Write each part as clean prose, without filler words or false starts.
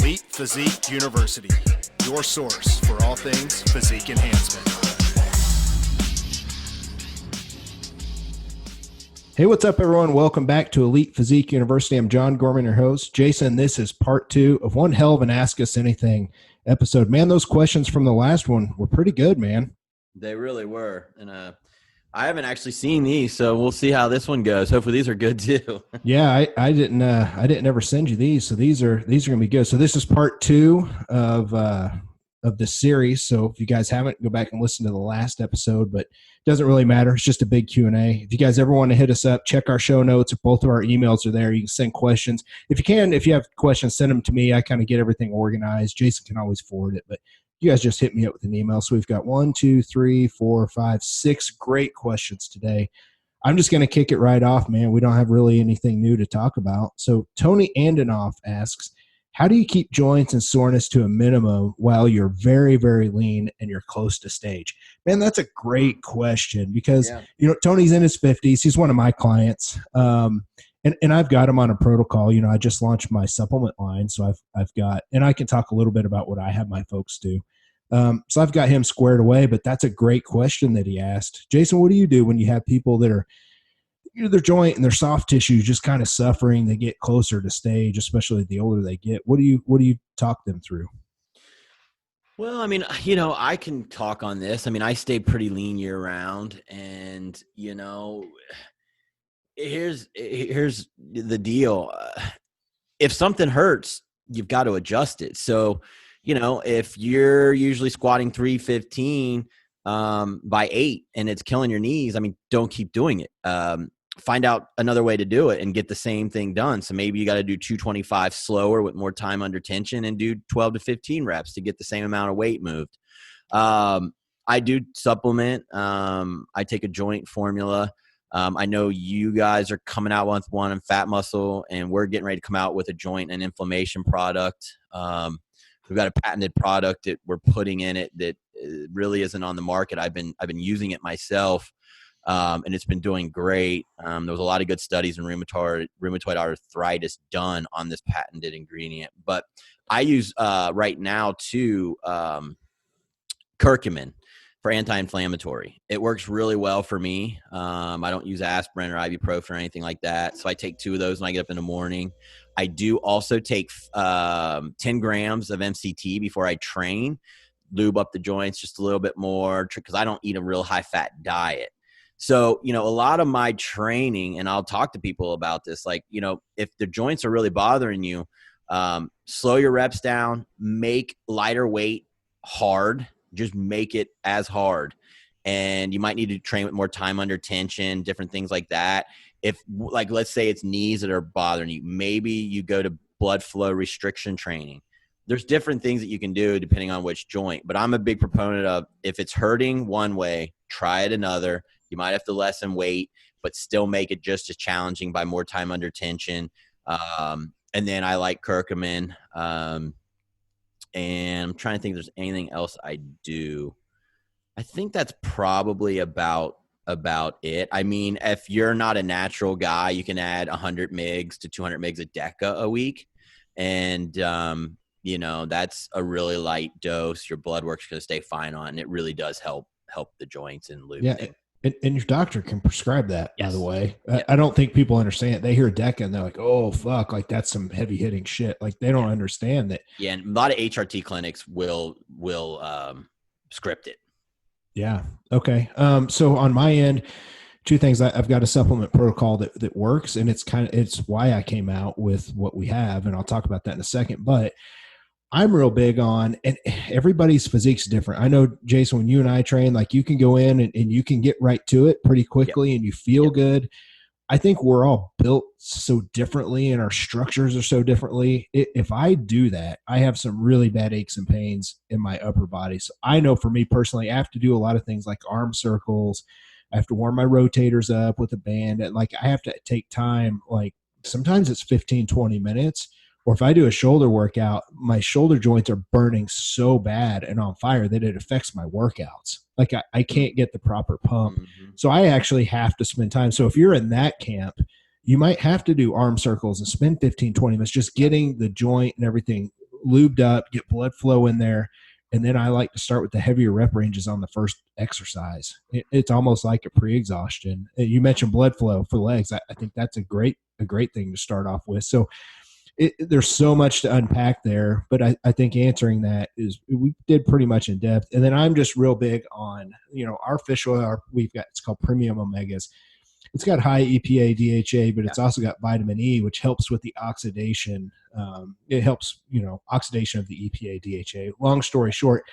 Elite Physique University, your source for all things physique enhancement. Hey, what's up, everyone? Welcome back to Elite Physique University. I'm John Gorman, your host. Jason, this is part 2 of one hell of an Ask Us Anything episode. Man, those questions from the last one were pretty good, man. They really were. And I haven't actually seen these, so we'll see how this one goes. Hopefully these are good too. Yeah, I didn't ever send you these, so these are going to be good. So this is part 2 of the series. So if you guys haven't, go back and listen to the last episode, but it doesn't really matter. It's just a big Q&A. If you guys ever want to hit us up, check our show notes. Both of our emails are there. You can send questions. If you have questions, send them to me. I kind of get everything organized. Jason can always forward it, but you guys just hit me up with an email. So we've got 1, 2, 3, 4, 5, 6 great questions today. I'm just going to kick it right off, man. We don't have really anything new to talk about. So Tony Andenoff asks, how do you keep joints and soreness to a minimum while you're very, very lean and you're close to stage? Man, that's a great question because, Tony's in his 50s. He's one of my clients. And I've got him on a protocol. I just launched my supplement line. So I've got, and I can talk a little bit about what I have my folks do. So I've got him squared away, but that's a great question that he asked. Jason, what do you do when you have people that are, their joint and their soft tissue just kind of suffering? They get closer to stage, especially the older they get. What do you talk them through? Well, I mean, I can talk on this. I mean, I stay pretty lean year round, and here's the deal. If something hurts, you've got to adjust it. So, if you're usually squatting 315 by 8 and it's killing your knees, I mean, don't keep doing it. Find out another way to do it and get the same thing done. So maybe you got to do 225 slower with more time under tension and do 12 to 15 reps to get the same amount of weight moved. I do supplement. I take a joint formula. I know you guys are coming out with one in fat muscle, and we're getting ready to come out with a joint and inflammation product. We've got a patented product that we're putting in it that really isn't on the market. I've been using it myself, and it's been doing great. There was a lot of good studies in rheumatoid arthritis done on this patented ingredient. But I use right now too curcumin for anti-inflammatory. It works really well for me. I don't use aspirin or ibuprofen or anything like that. So I take 2 of those when I get up in the morning. I do also take 10 grams of MCT before I train, lube up the joints just a little bit more because I don't eat a real high-fat diet. So, a lot of my training, and I'll talk to people about this, like, if the joints are really bothering you, slow your reps down, make lighter weight hard. Just make it as hard. And you might need to train with more time under tension, different things like that. If, like, let's say it's knees that are bothering you, maybe you go to blood flow restriction training. There's different things that you can do depending on which joint. But I'm a big proponent of, if it's hurting one way, try it another. You might have to lessen weight, but still make it just as challenging by more time under tension. And then I like curcumin. And I'm trying to think if there's anything else I do. I think that's probably about it. I mean, if you're not a natural guy, you can add 100 mgs to 200 mgs of DECA a week. And, that's a really light dose. Your blood work's going to stay fine on, and it really does help the joints and lube. Yeah. And your doctor can prescribe that, yes, by the way. Yeah. I don't think people understand it. They hear DECA and they're like, oh, fuck, like that's some heavy hitting shit. Like they don't understand that. Yeah, and a lot of HRT clinics will script it. Yeah. Okay. So on my end, 2 things. I've got a supplement protocol that works, and it's why I came out with what we have, and I'll talk about that in a second. But I'm real big on, and everybody's physique's different. I know, Jason, when you and I train, like you can go in and you can get right to it pretty quickly, yep, and you feel good. I think we're all built so differently, and our structures are so differently. If I do that, I have some really bad aches and pains in my upper body. So I know for me personally, I have to do a lot of things like arm circles. I have to warm my rotators up with a band, and like I have to take time. Like sometimes it's 15, 20 minutes. Or if I do a shoulder workout, my shoulder joints are burning so bad and on fire that it affects my workouts. Like I can't get the proper pump. Mm-hmm. So I actually have to spend time. So if you're in that camp, you might have to do arm circles and spend 15, 20 minutes just getting the joint and everything lubed up, get blood flow in there. And then I like to start with the heavier rep ranges on the first exercise. It's almost like a pre-exhaustion. You mentioned blood flow for legs. I think that's a great thing to start off with. So there's so much to unpack there, but I think answering that is we did pretty much in depth. And then I'm just real big on, our fish oil. It's called Premium Omegas. It's got high EPA, DHA, but it's also got vitamin E, which helps with the oxidation. It helps, oxidation of the EPA, DHA. Long story short,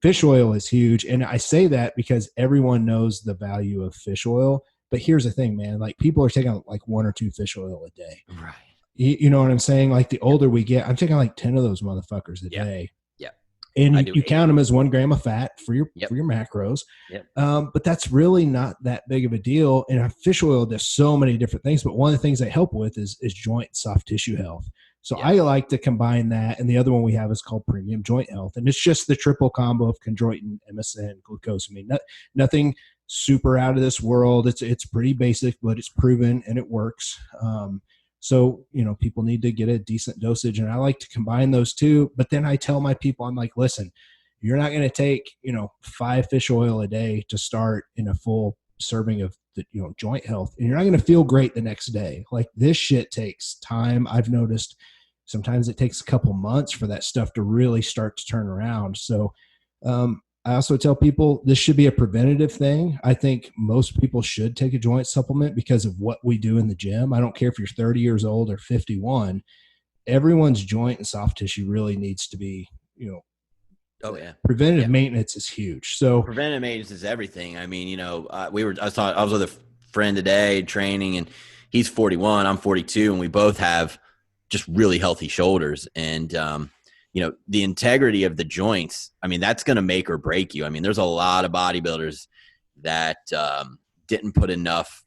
fish oil is huge. And I say that because everyone knows the value of fish oil. But here's the thing, man, like people are taking like 1 or 2 fish oil a day. Right. You know what I'm saying? Like the older we get, I'm taking like 10 of those motherfuckers a day. Yeah. And you count them as 1 gram of fat for your macros. Yep. But that's really not that big of a deal. And fish oil does so many different things. But one of the things they help with is joint soft tissue health. So I like to combine that. And the other one we have is called Premium Joint Health. And it's just the triple combo of chondroitin, MSM, glucosamine. Nothing super out of this world. It's pretty basic, but it's proven and it works. So, people need to get a decent dosage, and I like to combine those two. But then I tell my people, I'm like, listen, you're not going to take, 5 fish oil a day to start in a full serving of the, joint health. And you're not going to feel great the next day. Like this shit takes time. I've noticed sometimes it takes a couple months for that stuff to really start to turn around. So, I also tell people this should be a preventative thing. I think most people should take a joint supplement because of what we do in the gym. I don't care if you're 30 years old or 51. Everyone's joint and soft tissue really needs to be, preventative maintenance is huge. So preventative maintenance is everything. I mean, I was with a friend today training, and he's 41, I'm 42, and we both have just really healthy shoulders. And, the integrity of the joints, I mean, that's going to make or break you. I mean, there's a lot of bodybuilders that didn't put enough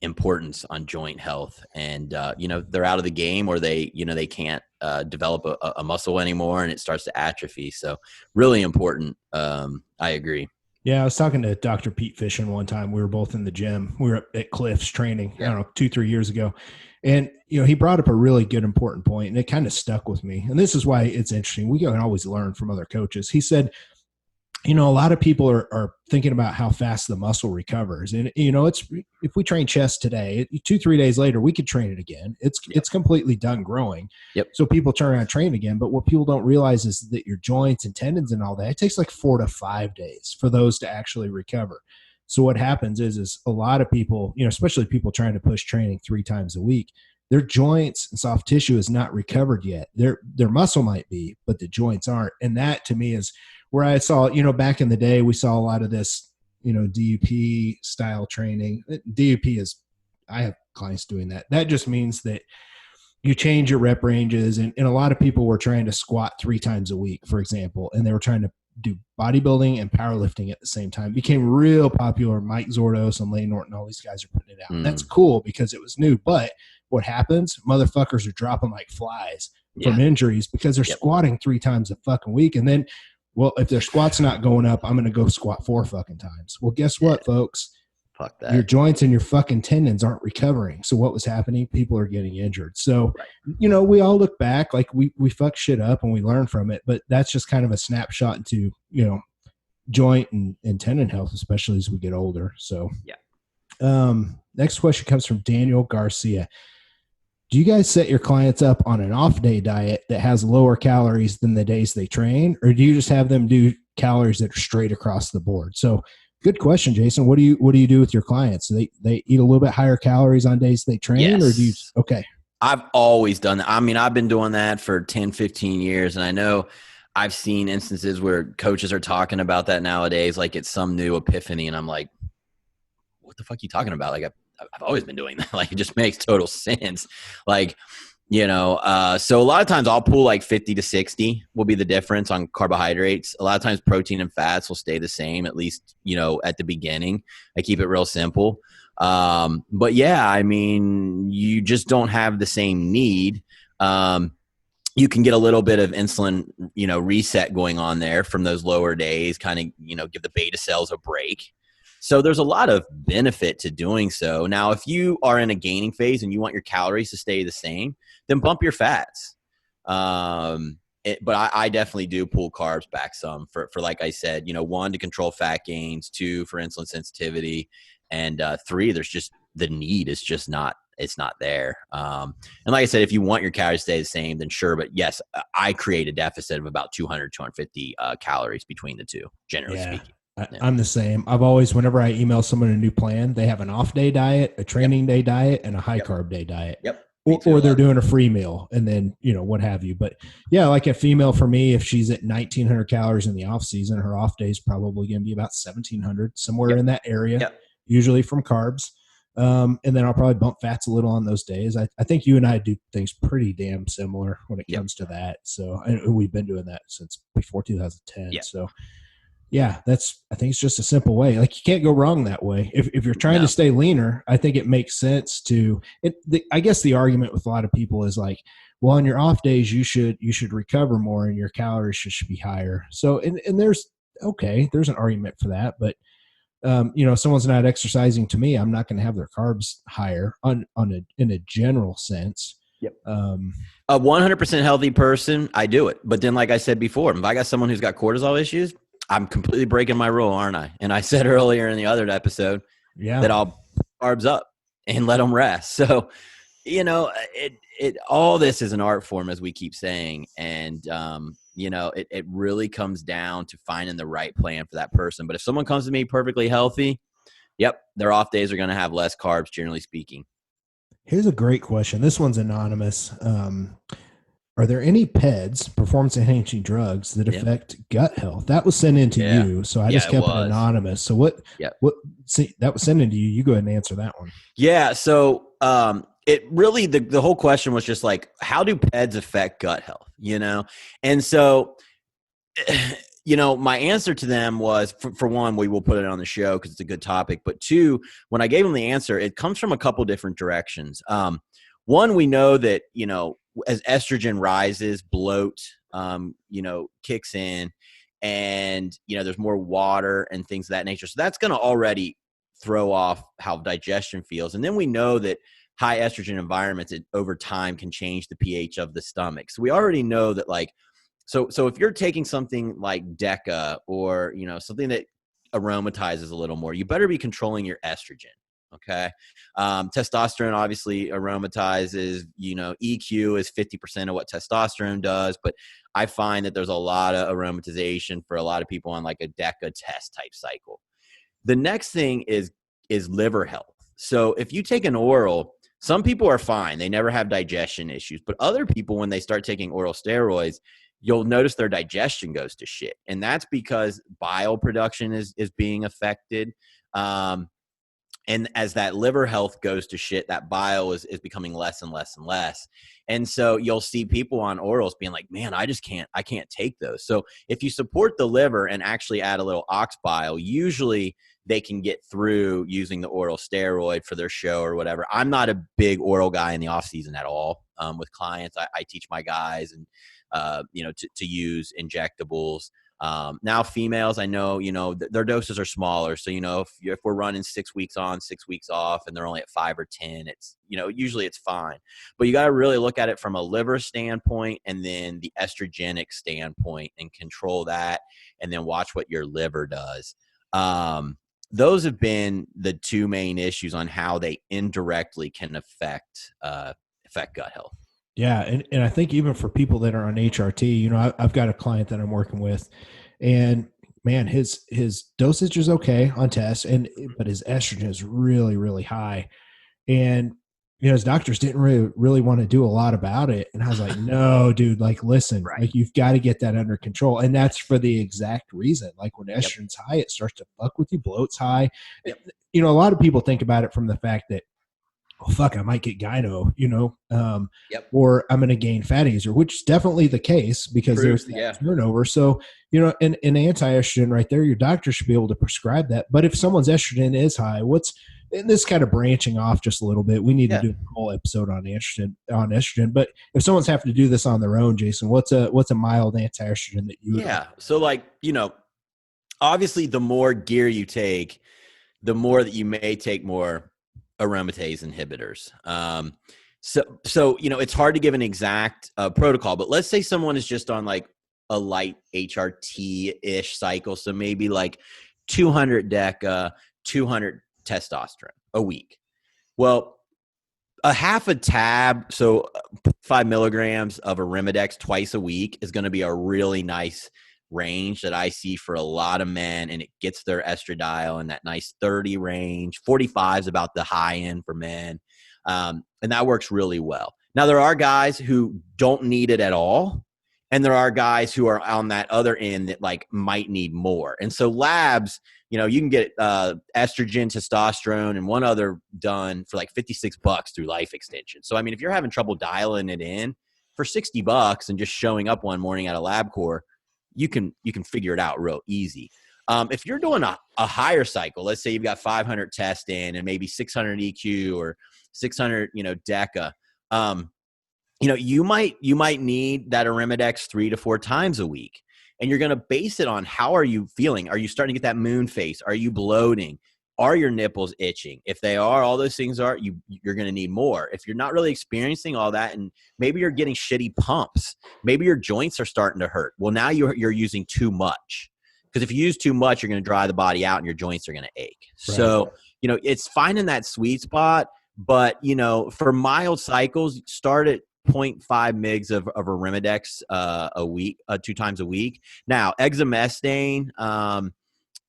importance on joint health, and, they're out of the game, or they can't develop a muscle anymore, and it starts to atrophy. So really important. I agree. Yeah, I was talking to Dr. Pete Fishing one time. We were both in the gym. We were at Cliff's training, I don't know, 2-3 years ago. And, he brought up a really good, important point, and it kind of stuck with me. And this is why it's interesting. We can always learn from other coaches. He said, a lot of people are thinking about how fast the muscle recovers. And, it's if we train chest today, 2-3 days later, we could train it again. It's completely done growing. Yep. So people turn around and train again. But what people don't realize is that your joints and tendons and all that, it takes like 4 to 5 days for those to actually recover. So what happens is a lot of people, especially people trying to push training 3 times a week, their joints and soft tissue is not recovered yet. Their muscle might be, but the joints aren't. And that to me is where I saw, back in the day, we saw a lot of this, DUP style training. DUP is, I have clients doing that. That just means that you change your rep ranges. And a lot of people were trying to squat 3 times a week, for example, and they were trying to do bodybuilding and powerlifting at the same time. It became real popular. Mike Zordos and Lane Norton, all these guys are putting it out. And that's cool because it was new. But what happens? Motherfuckers are dropping like flies from injuries because they're squatting 3 times a fucking week. And then, well, if their squat's not going up, I'm going to go squat 4 fucking times. Well, guess what, folks? Fuck that. Your joints and your fucking tendons aren't recovering. So what was happening? People are getting injured. So, we all look back, like we fuck shit up and we learn from it, but that's just kind of a snapshot into, joint and tendon health, especially as we get older. So, next question comes from Daniel Garcia. Do you guys set your clients up on an off day diet that has lower calories than the days they train, or do you just have them do calories that are straight across the board? So, good question, Jason. What do you do with your clients? Do they eat a little bit higher calories on days they train, or do you? Okay. I've always done that. I mean, I've been doing that for 10, 15 years, and I know I've seen instances where coaches are talking about that nowadays, like it's some new epiphany, and I'm like, what the fuck are you talking about? Like, I've always been doing that. Like, it just makes total sense. Like, so a lot of times I'll pull like 50 to 60 will be the difference on carbohydrates. A lot of times protein and fats will stay the same, at least, at the beginning. I keep it real simple. But yeah, I mean, you just don't have the same need. You can get a little bit of insulin, reset going on there from those lower days, kind of, give the beta cells a break. So there's a lot of benefit to doing so. Now, if you are in a gaining phase and you want your calories to stay the same, then bump your fats. But I definitely do pull carbs back some for like I said, one, to control fat gains, two, for insulin sensitivity, and three, there's just the need is just not, it's not there. And like I said, if you want your calories to stay the same, then sure. But yes, I create a deficit of about 200, 250 calories between the two, generally speaking. I'm the same. I've always, whenever I email someone a new plan, they have an off day diet, a training day diet, and a high carb day diet. Yep. Or they're doing a free meal and then, what have you. But yeah, like a female for me, if she's at 1900 calories in the off season, her off day is probably going to be about 1700, somewhere in that area, usually from carbs. And then I'll probably bump fats a little on those days. I think you and I do things pretty damn similar when it comes to that. So we've been doing that since before 2010. So yeah, I think it's just a simple way. Like, you can't go wrong that way. If you're trying to stay leaner, I think it makes sense to I guess the argument with a lot of people is like, well, on your off days, you should recover more and your calories should be higher. So, and there's an argument for that, but if someone's not exercising, to me, I'm not going to have their carbs higher in a general sense. Yep. A 100% healthy person, I do it. But then, like I said before, if I got someone who's got cortisol issues, I'm completely breaking my rule, aren't I? And I said earlier in the other episode that I'll carbs up and let them rest. So, all this is an art form, as we keep saying. And, it really comes down to finding the right plan for that person. But if someone comes to me perfectly healthy, their off days are going to have less carbs, generally speaking. Here's a great question. This one's anonymous. Are there any PEDs, performance-enhancing drugs, that affect gut health? That was sent in to you, so I just kept it anonymous. So what? See, that was sent in to you. You go ahead and answer that one. Yeah. So it really, the whole question was just like, how do PEDs affect gut health? And so, my answer to them was, for one, we will put it on the show because it's a good topic. But two, when I gave them the answer, it comes from a couple different directions. One, we know that, as estrogen rises, bloat, kicks in, and, there's more water and things of that nature. So that's going to already throw off how digestion feels. And then we know that high estrogen environments over time can change the pH of the stomach. So we already know that, like, so if you're taking something like Deca or, something that aromatizes a little more, you better be controlling your estrogen. Okay. Testosterone obviously aromatizes, EQ is 50% of what testosterone does, but I find that there's a lot of aromatization for a lot of people on like a DECA test type cycle. The next thing is liver health. So if you take an oral, some people are fine. They never have digestion issues, but other people, when they start taking oral steroids, you'll notice their digestion goes to shit. And that's because bile production is being affected. And as that liver health goes to shit, that bile is becoming less and less and less. And so you'll see people on orals being like, man, I can't take those. So if you support the liver and actually add a little ox bile, usually they can get through using the oral steroid for their show or whatever. I'm not a big oral guy in the off season at all. With clients, I teach my guys and, to use injectables. Now females, I know, their doses are smaller. So, if we're running 6 weeks on, 6 weeks off, and they're only at 5 or 10, it's, usually it's fine. But you got to really look at it from a liver standpoint and then the estrogenic standpoint and control that, and then watch what your liver does. Those have been the two main issues on how they indirectly can affect gut health. Yeah. And I think even for people that are on HRT, I've got a client that I'm working with, and man, his dosage is okay on tests, but his estrogen is really, really high. And, his doctors didn't really want to do a lot about it. And I was like, no, dude, like, listen, like, you've got to get that under control. And that's for the exact reason. Like, when estrogen's high, it starts to fuck with you. Bloat's high. A lot of people think about it from the fact that, oh, fuck, I might get gyno, or I'm going to gain fatty acid, which is definitely the case because there's that turnover. So, an anti-estrogen right there, your doctor should be able to prescribe that. But if someone's estrogen is high, and this kind of branching off just a little bit, we need to do a whole episode on estrogen. But if someone's having to do this on their own, Jason, what's a mild anti-estrogen that you would recommend? So like, obviously the more gear you take, the more that you may take more aromatase inhibitors. So it's hard to give an exact protocol, but let's say someone is just on like a light HRT-ish cycle. So maybe like 200 DECA, 200 testosterone a week. Well, a half a tab, so 5 milligrams of Arimidex twice a week is going to be a really nice range that I see for a lot of men, and it gets their estradiol in that nice 30 range. 45 is about the high end for men, and that works really well. Now, there are guys who don't need it at all, and there are guys who are on that other end that like might need more. And so labs, you can get estrogen, testosterone, and one other done for like $56 through Life Extension. So, I mean, if you're having trouble dialing it in for $60 and just showing up one morning at a LabCorp, you can figure it out real easy. If you're doing a higher cycle, let's say you've got 500 test in and maybe 600 EQ or 600, DECA, you might need that Arimidex 3 to 4 times a week. And you're going to base it on how are you feeling? Are you starting to get that moon face? Are you bloating? Are your nipples itching? If they are, all those things are, you're going to need more. If you're not really experiencing all that, and maybe you're getting shitty pumps, maybe your joints are starting to hurt. Well, now you're using too much. Because if you use too much, you're going to dry the body out and your joints are going to ache. Right. So, it's finding that sweet spot. But, for mild cycles, start at 0.5 mgs of Arimidex a week, 2 times a week. Now, exemestane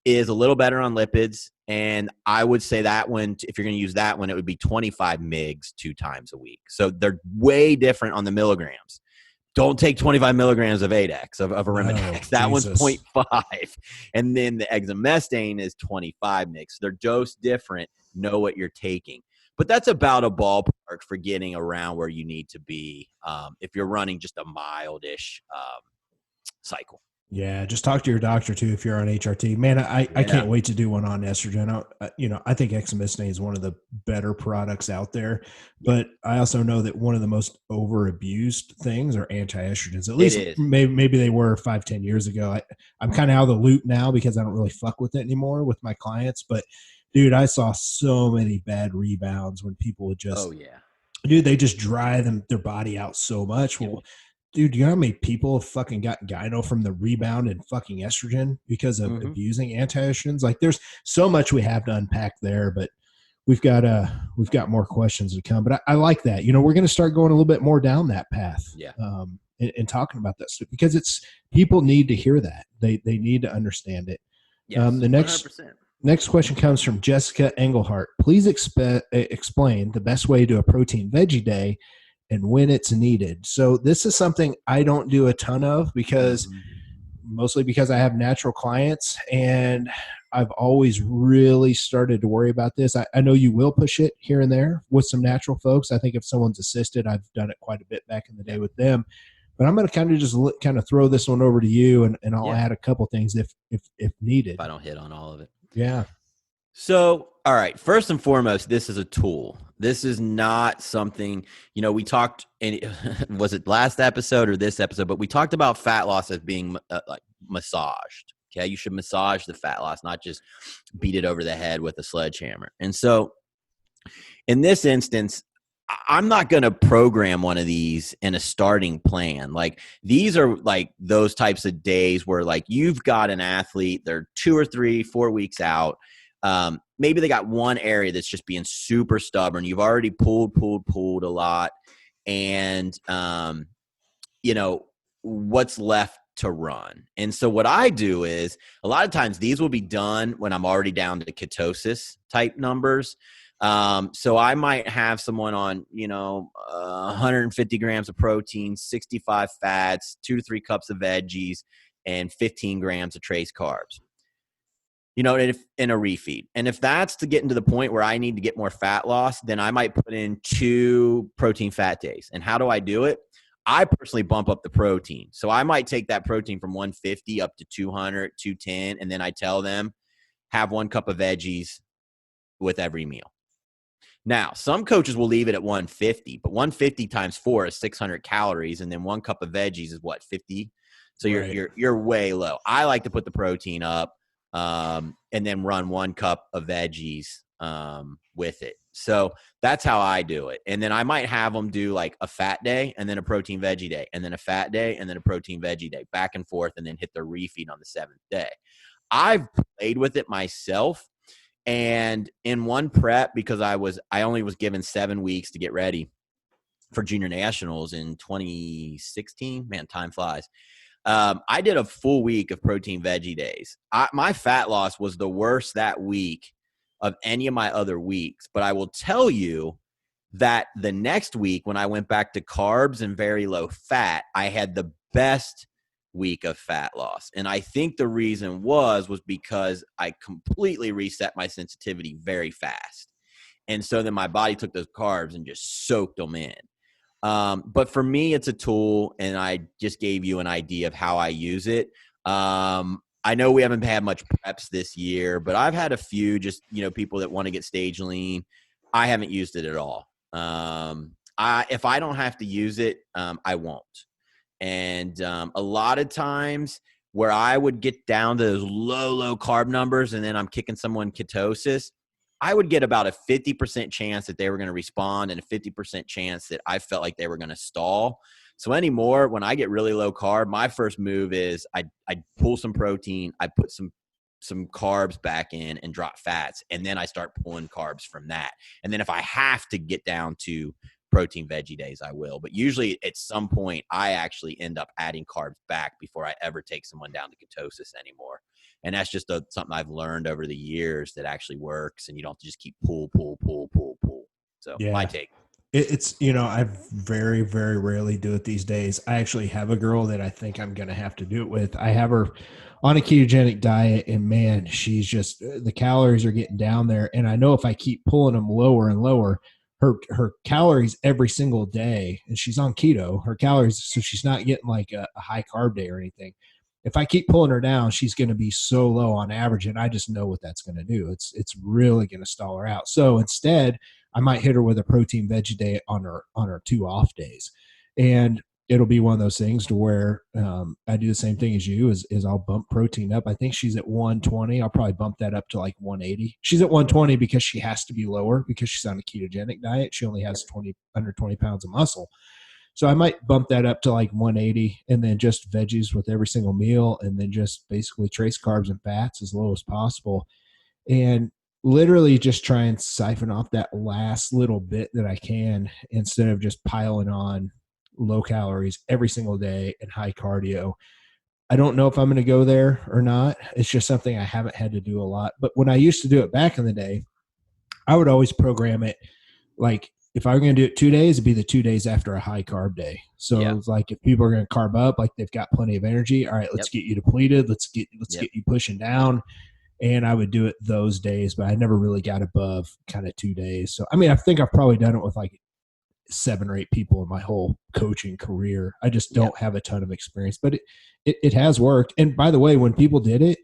is a little better on lipids, and I would say that one, if you're going to use that one, it would be 25 mgs 2 times a week. So they're way different on the milligrams. Don't take 25 milligrams of Adex, of Arimidex. That one's 0.5. And then the exemestane is 25 mgs. So they're dosed different. Know what you're taking. But that's about a ballpark for getting around where you need to be if you're running just a mildish cycle. Yeah, just talk to your doctor too if you're on HRT. Man, I can't wait to do one on estrogen. I think exemestane is one of the better products out there, but I also know that one of the most over-abused things are anti-estrogens. At least maybe they were 5-10 years ago. I'm kind of out of the loop now because I don't really fuck with it anymore with my clients, but dude, I saw so many bad rebounds when people would just, they just dry their body out so much. Well, dude, you know how many people have fucking got gyno from the rebound and fucking estrogen because of abusing anti-estrogens? Like, there's so much we have to unpack there, but we've got more questions to come. But I like that. We're going to start going a little bit more down that path. Yeah. And talking about that stuff because people need to hear that. They need to understand it. Yes, the 100%. Next question comes from Jessica Engelhart. Please explain the best way to do a protein veggie day and when it's needed. So this is something I don't do a ton of mostly because I have natural clients, and I've always really started to worry about this. I know you will push it here and there with some natural folks. I think if someone's assisted, I've done it quite a bit back in the day with them. But I'm going to kind of just throw this one over to you, and I'll add a couple things if needed. If I don't hit on all of it. Yeah. So, all right, first and foremost, this is a tool. This is not something, we talked, was it last episode or this episode, but we talked about fat loss as being like massaged. Okay. You should massage the fat loss, not just beat it over the head with a sledgehammer. And so in this instance, I'm not going to program one of these in a starting plan. Like, these are like those types of days where like you've got an athlete, they're 2 or 3, 4 weeks out. Maybe they got one area that's just being super stubborn. You've already pulled a lot. And, what's left to run. And so what I do is a lot of times these will be done when I'm already down to ketosis type numbers. So I might have someone on, 150 grams of protein, 65 fats, 2 to 3 cups of veggies, and 15 grams of trace carbs, in a refeed. And if that's to get into the point where I need to get more fat loss, then I might put in 2 protein fat days. And how do I do it? I personally bump up the protein. So I might take that protein from 150 up to 200, 210. And then I tell them, have 1 cup of veggies with every meal. Now, some coaches will leave it at 150, but 150 times 4 is 600 calories, and then 1 cup of veggies is what, 50? So you're way low. I like to put the protein up, and then run 1 cup of veggies with it. So that's how I do it. And then I might have them do like a fat day and then a protein veggie day and then a fat day and then a protein veggie day, back and forth, and then hit their refeed on the 7th day. I've played with it myself. And in one prep, because I only was given 7 weeks to get ready for junior nationals in 2016, man, time flies. I did a full week of protein veggie days. My fat loss was the worst that week of any of my other weeks. But I will tell you that the next week, when I went back to carbs and very low fat, I had the best week of fat loss. And I think the reason was because I completely reset my sensitivity very fast. And so then my body took those carbs and just soaked them in. But for me, it's a tool, and I just gave you an idea of how I use it. I know we haven't had much preps this year, but I've had a few just, people that want to get stage lean. I haven't used it at all. If I don't have to use it, I won't. And a lot of times where I would get down to those low carb numbers and then I'm kicking someone ketosis, I would get about a 50% chance that they were going to respond and a 50% chance that I felt like they were going to stall. So anymore, when I get really low carb, my first move is I pull some protein, I put some carbs back in and drop fats, and then I start pulling carbs from that. And then if I have to get down to protein veggie days, I will. But usually at some point, I actually end up adding carbs back before I ever take someone down to ketosis anymore. And that's just something I've learned over the years that actually works, and you don't have to just keep pull. So yeah. My take. It's, I very, very rarely do it these days. I actually have a girl that I think I'm going to have to do it with. I have her on a ketogenic diet, and man, she's just, the calories are getting down there. And I know if I keep pulling them lower and lower, her calories every single day, and she's on keto, her calories, so she's not getting like a high carb day or anything. If I keep pulling her down, she's going to be so low on average, and I just know what that's going to do. It's really going to stall her out. So instead, I might hit her with a protein veggie day on her 2 off days, and it'll be one of those things to where I do the same thing as you. Is I'll bump protein up. I think she's at 120. I'll probably bump that up to like 180. She's at 120 because she has to be lower because she's on a ketogenic diet. She only has 120 pounds of muscle. So I might bump that up to like 180, and then just veggies with every single meal, and then just basically trace carbs and fats as low as possible. And literally just try and siphon off that last little bit that I can instead of just piling on low calories every single day and high cardio. I don't know if I'm going to go there or not. It's just something I haven't had to do a lot. But when I used to do it back in the day, I would always program it like, if I were going to do it 2 days, it'd be the 2 days after a high carb day. So it's like, if people are going to carb up, like they've got plenty of energy. All right, let's get you depleted. Let's get you pushing down. And I would do it those days, but I never really got above kind of 2 days. So, I mean, I think I've probably done it with like 7 or 8 people in my whole coaching career. I just don't have a ton of experience, but it has worked. And by the way, when people did it,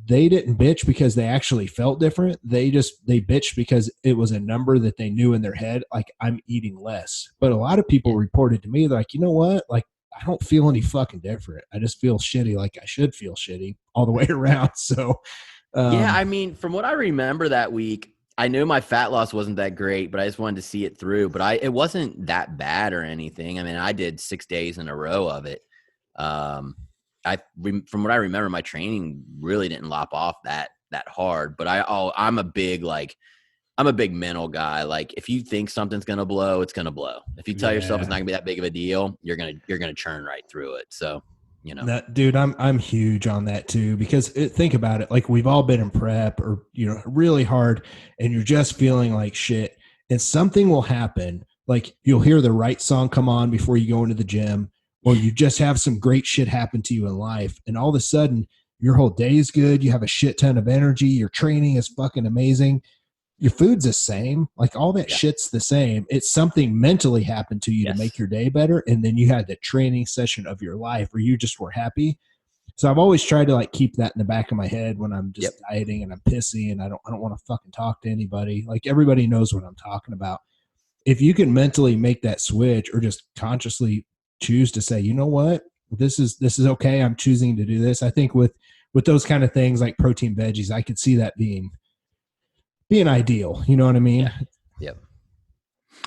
they didn't bitch because they actually felt different. They bitched because it was a number that they knew in their head, like, I'm eating less. But a lot of people reported to me, like, you know what? Like, I don't feel any fucking different. I just feel shitty, like I should feel shitty all the way around. So, I mean, from what I remember that week, I knew my fat loss wasn't that great, but I just wanted to see it through. But it wasn't that bad or anything. I mean, I did 6 days in a row of it. From what I remember, my training really didn't lop off that hard. But I'm a big mental guy. Like, if you think something's gonna blow, it's gonna blow. If you tell yourself it's not gonna be that big of a deal, you're gonna churn right through it. So, that, dude, I'm huge on that too, because think about it. Like, we've all been in prep or, really hard, and you're just feeling like shit, and something will happen. Like, you'll hear the right song come on before you go into the gym, or you just have some great shit happen to you in life. And all of a sudden your whole day is good. You have a shit ton of energy. Your training is fucking amazing. Your food's the same. Like, all that shit's the same. It's something mentally happened to you to make your day better. And then you had the training session of your life where you just were happy. So I've always tried to like keep that in the back of my head when I'm just dieting and I'm pissy and I don't want to fucking talk to anybody. Like, everybody knows what I'm talking about. If you can mentally make that switch, or just consciously choose to say, you know what, this is okay. I'm choosing to do this. I think with those kind of things like protein veggies, I could see that being being ideal. You know what I mean? Yeah. Yep.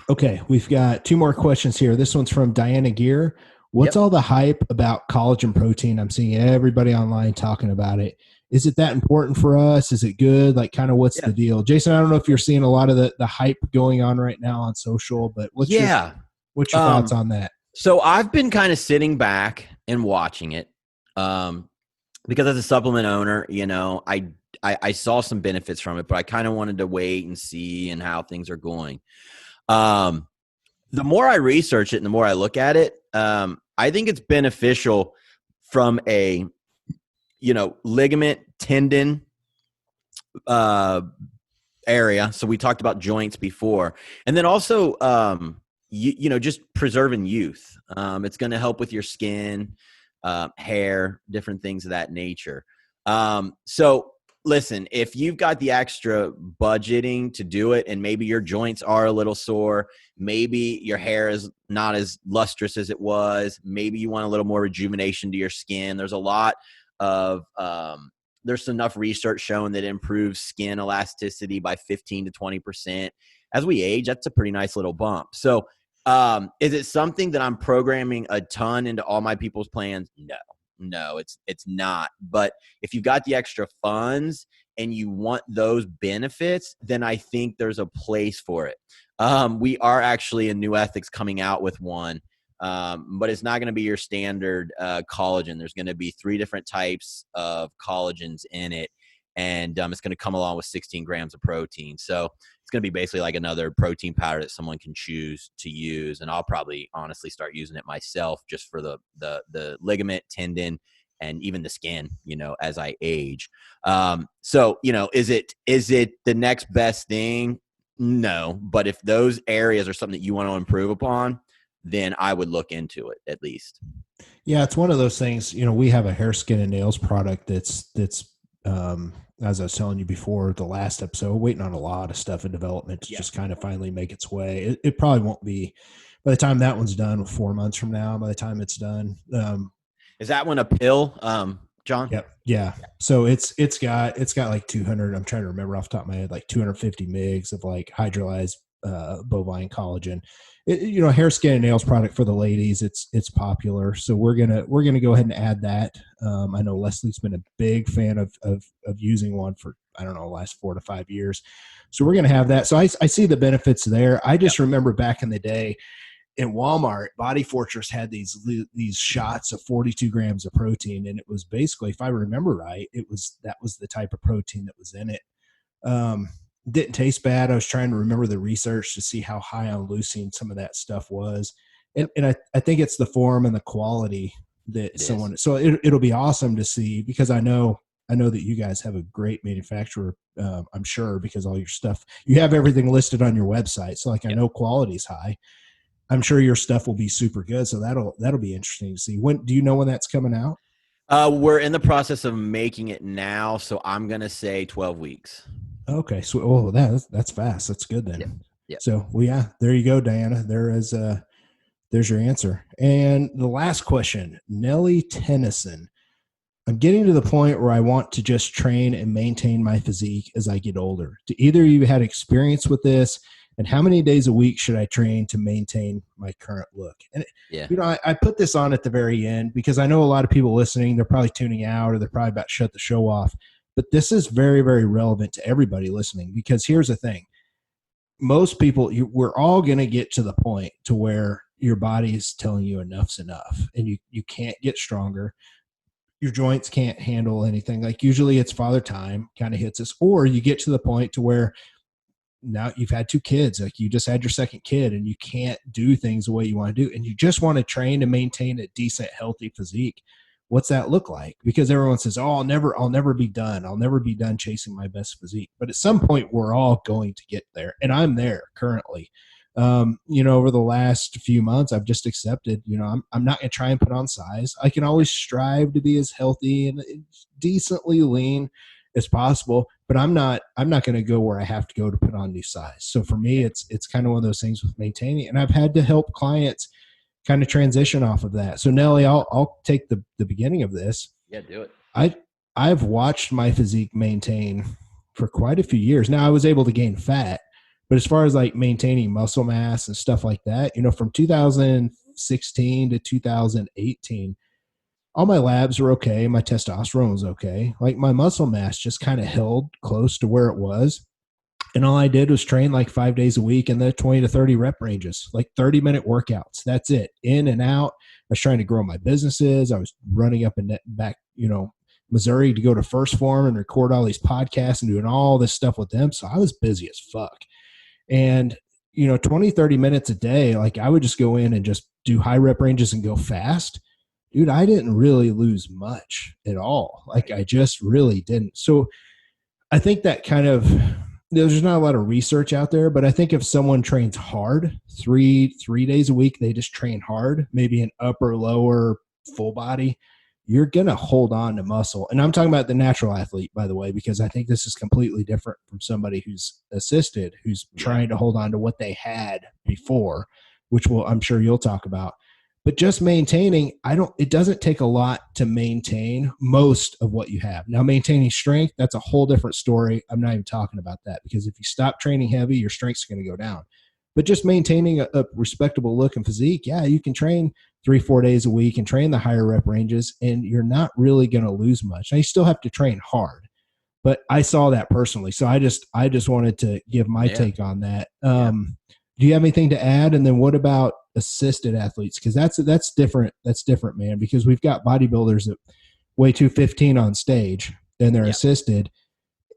Okay, we've got two more questions here. This one's from Diana Gear. What's Yep. all the hype about collagen protein? I'm seeing everybody online talking about it. Is it that important for us? Is it good? Like, kind of what's Yeah. the deal? Jason, I don't know if you're seeing a lot of the hype going on right now on social, but Yeah. what's your thoughts on that? So I've been kind of sitting back and watching it. Because as a supplement owner, I saw some benefits from it, but I kind of wanted to wait and see and how things are going. Um, the more I research it and the more I look at it, I think it's beneficial from a, ligament, tendon, uh, area. So we talked about joints before, and then also, just preserving youth. It's going to help with your skin, hair, different things of that nature. So listen, if you've got the extra budgeting to do it, and maybe your joints are a little sore, maybe your hair is not as lustrous as it was, maybe you want a little more rejuvenation to your skin. There's a lot of, there's enough research showing that it improves skin elasticity by 15 to 20%. As we age, that's a pretty nice little bump. So, is it something that I'm programming a ton into all my people's plans? No, it's not. But if you've got the extra funds and you want those benefits, then I think there's a place for it. We are actually in New Ethics coming out with one, but it's not going to be your standard collagen. There's going to be 3 different types of collagens in it, and it's going to come along with 16 grams of protein. So it's going to be basically like another protein powder that someone can choose to use. And I'll probably honestly start using it myself just for the ligament, tendon, and even the skin, as I age. So, is it the next best thing? No, but if those areas are something that you want to improve upon, then I would look into it at least. Yeah, it's one of those things. We have a hair, skin, and nails product that's as I was telling you before the last episode, waiting on a lot of stuff in development to just kind of finally make its way. It probably won't be by the time that one's done, 4 months from now. By the time it's done, is that one a pill, John? Yep. Yeah. So it's got like 200. I'm trying to remember off the top of my head, like 250 mgs of like hydrolyzed bovine collagen. Hair, skin, and nails product for the ladies. It's popular, so we're gonna go ahead and add that. I know Leslie's been a big fan of using one for, I don't know, the last 4 to 5 years. So we're gonna have that. So I see the benefits there. I just remember back in the day in Walmart, Body Fortress had these shots of 42 grams of protein, and it was basically, if I remember right, that was the type of protein that was in it. Didn't taste bad. I was trying to remember the research to see how high on leucine some of that stuff was. And I think it's the form and the quality that so it'll be awesome to see, because I know that you guys have a great manufacturer. I'm sure, because all your stuff, you have everything listed on your website. So I know quality's high. I'm sure your stuff will be super good. So that'll be interesting to see. When do you know when that's coming out? We're in the process of making it now. So I'm going to say 12 weeks. Okay. So, that's fast. That's good then. Yep. Yep. So, there you go, Diana. There's your answer. And the last question, Nellie Tennyson. I'm getting to the point where I want to just train and maintain my physique as I get older. Do either of you had experience with this? And how many days a week should I train to maintain my current look? And, I put this on at the very end because I know a lot of people listening, they're probably tuning out or they're probably about to shut the show off. But this is very, very relevant to everybody listening, because here's the thing. Most people, we're all going to get to the point to where your body is telling you enough's enough, and you can't get stronger. Your joints can't handle anything. Like, usually it's father time kind of hits us, or you get to the point to where now you've had 2 kids, like you just had your second kid, and you can't do things the way you want to do. And you just want to train to maintain a decent, healthy physique. What's that look like? Because everyone says, oh, I'll never be done. I'll never be done chasing my best physique. But at some point we're all going to get there. And I'm there currently. Over the last few months, I've just accepted, I'm not going to try and put on size. I can always strive to be as healthy and decently lean as possible, but I'm not going to go where I have to go to put on new size. So for me, it's kind of one of those things with maintaining, and I've had to help clients kind of transition off of that. So Nelly, I'll take the beginning of this. Yeah, do it. I've watched my physique maintain for quite a few years. Now I was able to gain fat, but as far as like maintaining muscle mass and stuff like that, from 2016 to 2018, all my labs were okay. My testosterone was okay. Like my muscle mass just kind of held close to where it was. And all I did was train like 5 days a week in the 20 to 30 rep ranges, like 30-minute workouts. That's it. In and out. I was trying to grow my businesses. I was running up and back, Missouri to go to First Form and record all these podcasts and doing all this stuff with them. So I was busy as fuck. And, 20, 30 minutes a day, like I would just go in and just do high rep ranges and go fast. Dude, I didn't really lose much at all. Like I just really didn't. So I think that kind of, there's not a lot of research out there, but I think if someone trains hard, three days a week, they just train hard, maybe an upper, lower, full body, you're going to hold on to muscle. And I'm talking about the natural athlete, by the way, because I think this is completely different from somebody who's assisted, who's trying to hold on to what they had before, which I'm sure you'll talk about. But just maintaining, it doesn't take a lot to maintain most of what you have. Now, maintaining strength, that's a whole different story. I'm not even talking about that, because if you stop training heavy, your strength's going to go down. But just maintaining a respectable look and physique, yeah, you can train 3-4 days a week and train the higher rep ranges, and you're not really going to lose much. Now, you still have to train hard, but I saw that personally. So I just wanted to give my take on that. Do you have anything to add? And then what about assisted athletes? Because that's different. That's different, man, because we've got bodybuilders that weigh 215 on stage and they're assisted.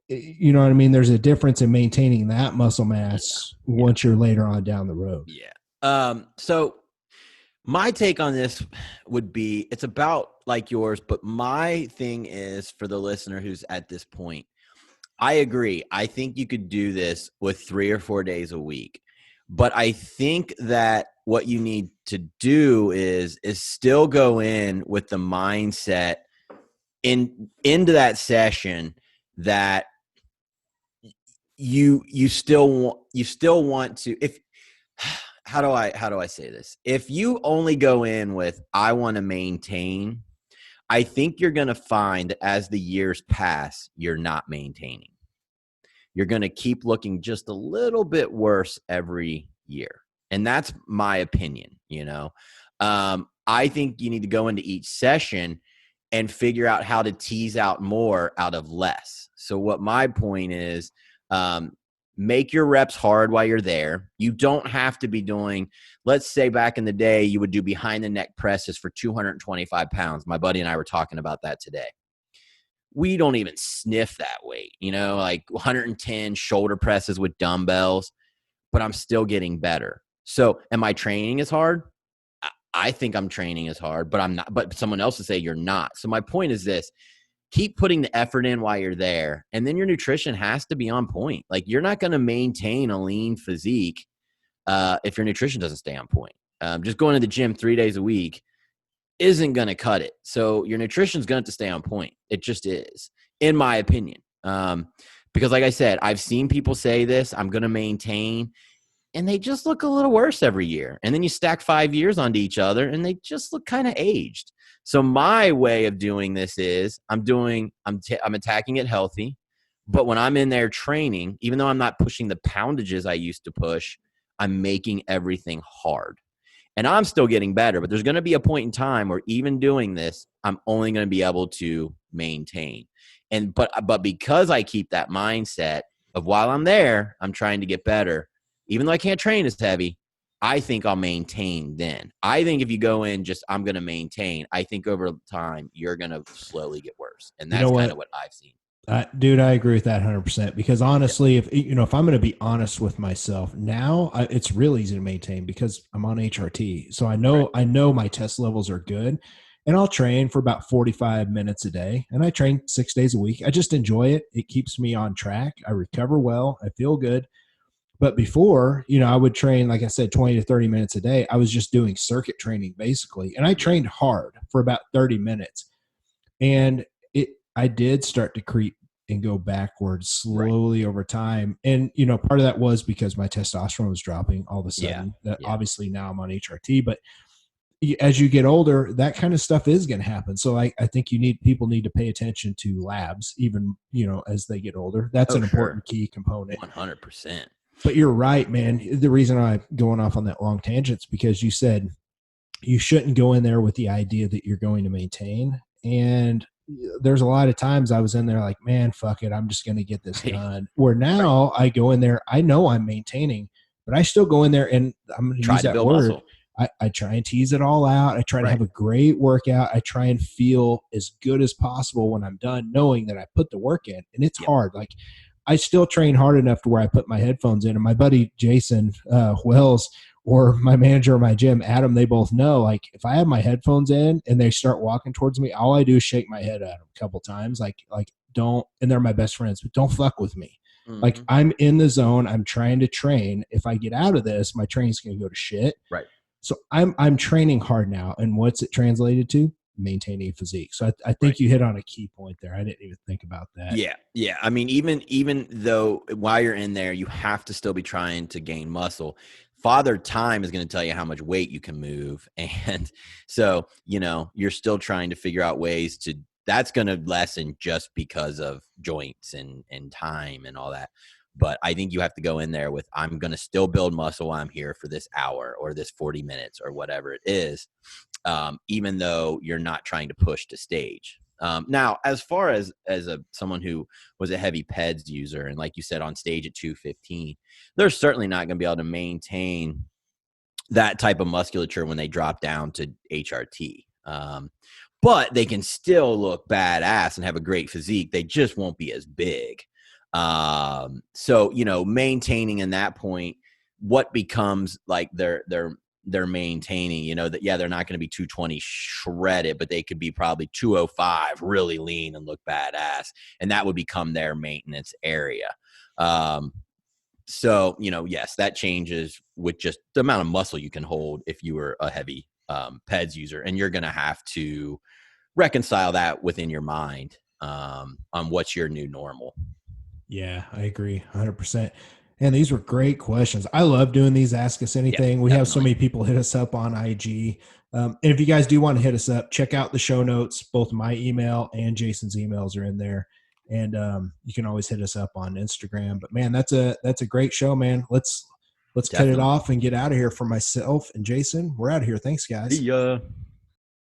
You know what I mean? There's a difference in maintaining that muscle mass once you're later on down the road. Yeah. So my take on this would be, it's about like yours, but my thing is, for the listener who's at this point, I agree. I think you could do this with 3 or 4 days a week. But I think that what you need to do is still go in with the mindset into that session that you still want to, if how do I say this? If you only go in with, I want to maintain, I think you're going to find that as the years pass, you're not maintaining. You're going to keep looking just a little bit worse every year. And that's my opinion, I think you need to go into each session and figure out how to tease out more out of less. So what my point is, make your reps hard while you're there. You don't have to be doing, let's say back in the day, you would do behind the neck presses for 225 pounds. My buddy and I were talking about that today. We don't even sniff that weight, like 110 shoulder presses with dumbbells, but I'm still getting better. So am I training as hard? I think I'm training as hard, but I'm not, but someone else would say you're not. So my point is this: keep putting the effort in while you're there. And then your nutrition has to be on point. Like, you're not going to maintain a lean physique if your nutrition doesn't stay on point. Just going to the gym 3 days a week isn't going to cut it. So your nutrition is going to have to stay on point. It just is, in my opinion. Because like I said, I've seen people say this, I'm going to maintain, and they just look a little worse every year. And then you stack 5 years onto each other and they just look kind of aged. So my way of doing this is I'm attacking it healthy. But when I'm in there training, even though I'm not pushing the poundages I used to push, I'm making everything hard. And I'm still getting better, but there's going to be a point in time where even doing this, I'm only going to be able to maintain. But because I keep that mindset of, while I'm there, I'm trying to get better, even though I can't train as heavy, I think I'll maintain then. I think if you go in just, I'm going to maintain, I think over time, you're going to slowly get worse. And that's kind of what I've seen. Dude, I agree with that 100%, because honestly, if I'm going to be honest with myself now, it's real easy to maintain because I'm on HRT. So I know my test levels are good, and I'll train for about 45 minutes a day, and I train 6 days a week. I just enjoy it. It keeps me on track. I recover well. I feel good. But before, I would train, like I said, 20 to 30 minutes a day. I was just doing circuit training basically. And I trained hard for about 30 minutes. And I did start to creep and go backwards slowly over time. And, part of that was because my testosterone was dropping all of a sudden. Obviously now I'm on HRT, but as you get older, that kind of stuff is going to happen. So I think people need to pay attention to labs, even, as they get older. That's an important key component. 100%. But you're right, man. The reason I'm going off on that long tangent is because you said you shouldn't go in there with the idea that you're going to maintain. And there's a lot of times I was in there like, man, fuck it, I'm just going to get this done. Where now I go in there, I know I'm maintaining, but I still go in there and I'm going to use that word. Muscle. I try and tease it all out. I try to have a great workout. I try and feel as good as possible when I'm done, knowing that I put the work in. And it's hard. Like, I still train hard enough to where I put my headphones in. And my buddy Jason Wells, or my manager or my gym, Adam, they both know, like, if I have my headphones in and they start walking towards me, all I do is shake my head at them a couple times. Like don't, and they're my best friends, but don't fuck with me. Mm-hmm. Like, I'm in the zone. I'm trying to train. If I get out of this, my training's going to go to shit. Right. So I'm training hard now. And what's it translated to? Maintaining physique. So I think you hit on a key point there. I didn't even think about that. Yeah. I mean, even though while you're in there, you have to still be trying to gain muscle. Father Time is going to tell you how much weight you can move. And so, you're still trying to figure out ways to, that's going to lessen just because of joints and time and all that. But I think you have to go in there with, I'm going to still build muscle while I'm here for this hour or this 40 minutes or whatever it is, even though you're not trying to push to stage. Now, as far as someone who was a heavy PEDs user, and like you said, on stage at 215, they're certainly not going to be able to maintain that type of musculature when they drop down to HRT. But they can still look badass and have a great physique. They just won't be as big. So, maintaining in that point, what becomes like they're maintaining, that, they're not going to be 220 shredded, but they could be probably 205 really lean and look badass. And that would become their maintenance area. So, yes, that changes with just the amount of muscle you can hold if you were a heavy PEDs user, and you're going to have to reconcile that within your mind on what's your new normal. Yeah, I agree 100%. And these were great questions. I love doing these Ask Us Anything. We have so many people hit us up on IG. And if you guys do want to hit us up, check out the show notes. Both my email and Jason's emails are in there. And you can always hit us up on Instagram. But man, that's a great show, man. Let's cut it off and get out of here. For myself and Jason, we're out of here. Thanks, guys. See ya.